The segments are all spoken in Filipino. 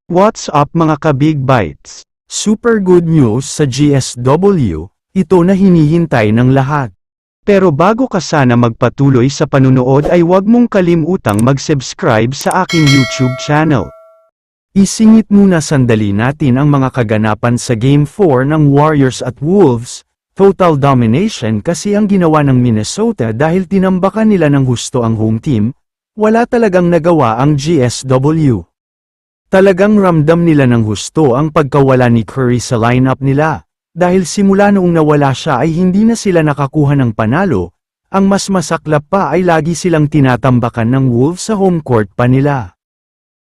What's up mga ka-Big Bites? Super good news sa GSW, ito na hinihintay ng lahat. Pero bago ka sana magpatuloy sa panunood ay huwag mong kalimutang mag-subscribe sa aking YouTube channel. Isingit muna sandali natin ang mga kaganapan sa Game 4 ng Warriors at Wolves. Total domination kasi ang ginawa ng Minnesota dahil tinambakan nila ng husto ang home team, wala talagang nagawa ang GSW. Talagang ramdam nila ng husto ang pagkawala ni Curry sa lineup nila, dahil simula noong nawala siya ay hindi na sila nakakuha ng panalo, ang mas masaklap pa ay lagi silang tinatambakan ng Wolves sa home court pa nila.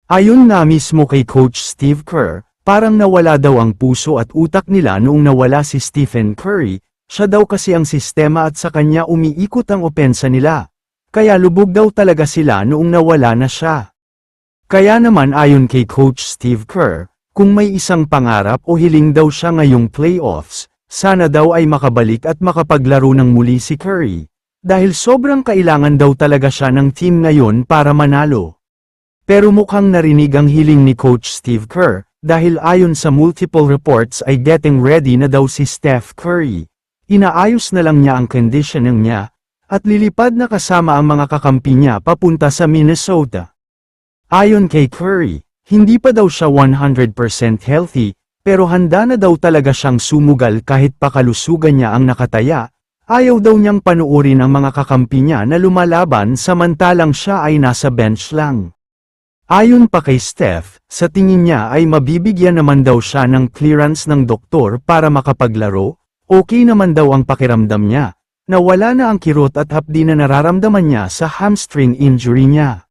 Ayon nga mismo kay Coach Steve Kerr, parang nawala daw ang puso at utak nila noong nawala si Stephen Curry, siya daw kasi ang sistema at sa kanya umiikot ang opensa nila, kaya lubog daw talaga sila noong nawala na siya. Kaya naman ayon kay Coach Steve Kerr, kung may isang pangarap o hiling daw siya ngayong playoffs, sana daw ay makabalik at makapaglaro ng muli si Curry. Dahil sobrang kailangan daw talaga siya ng team ngayon para manalo. Pero mukhang narinig ang hiling ni Coach Steve Kerr, dahil ayon sa multiple reports ay getting ready na daw si Steph Curry. Inaayos na lang niya ang conditioning niya, at lilipad na kasama ang mga kakampi niya papunta sa Minnesota. Ayon kay Curry, hindi pa daw siya 100% healthy, pero handa na daw talaga siyang sumugal kahit pakalusugan niya ang nakataya, ayaw daw niyang panuorin ang mga kakampi niya na lumalaban samantalang siya ay nasa bench lang. Ayon pa kay Steph, sa tingin niya ay mabibigyan naman daw siya ng clearance ng doktor para makapaglaro, okay naman daw ang pakiramdam niya, na wala na ang kirot at hapdi na nararamdaman niya sa hamstring injury niya.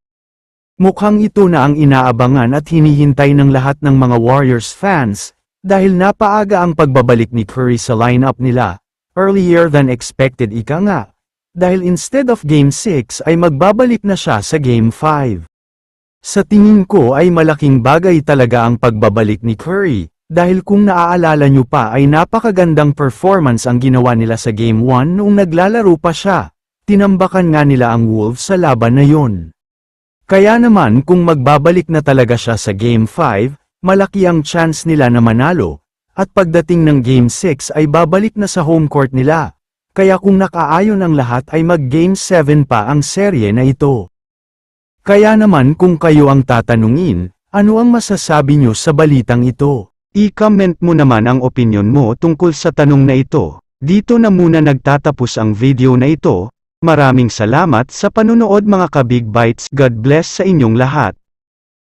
Mukhang ito na ang inaabangan at hinihintay ng lahat ng mga Warriors fans, dahil napaaga ang pagbabalik ni Curry sa lineup nila, earlier than expected ika nga, dahil instead of Game 6 ay magbabalik na siya sa Game 5. Sa tingin ko ay malaking bagay talaga ang pagbabalik ni Curry, dahil kung naaalala nyo pa ay napakagandang performance ang ginawa nila sa Game 1 noong naglalaro pa siya, tinambakan nga nila ang Wolves sa laban na yun. Kaya naman kung magbabalik na talaga siya sa Game 5, malaki ang chance nila na manalo, at pagdating ng Game 6 ay babalik na sa home court nila, kaya kung nakaayon ang lahat ay mag-Game 7 pa ang serye na ito. Kaya naman kung kayo ang tatanungin, ano ang masasabi nyo sa balitang ito? I-comment mo naman ang opinyon mo tungkol sa tanong na ito. Dito na muna nagtatapos ang video na ito. Maraming salamat sa panunood mga ka-Big Bites. God bless sa inyong lahat.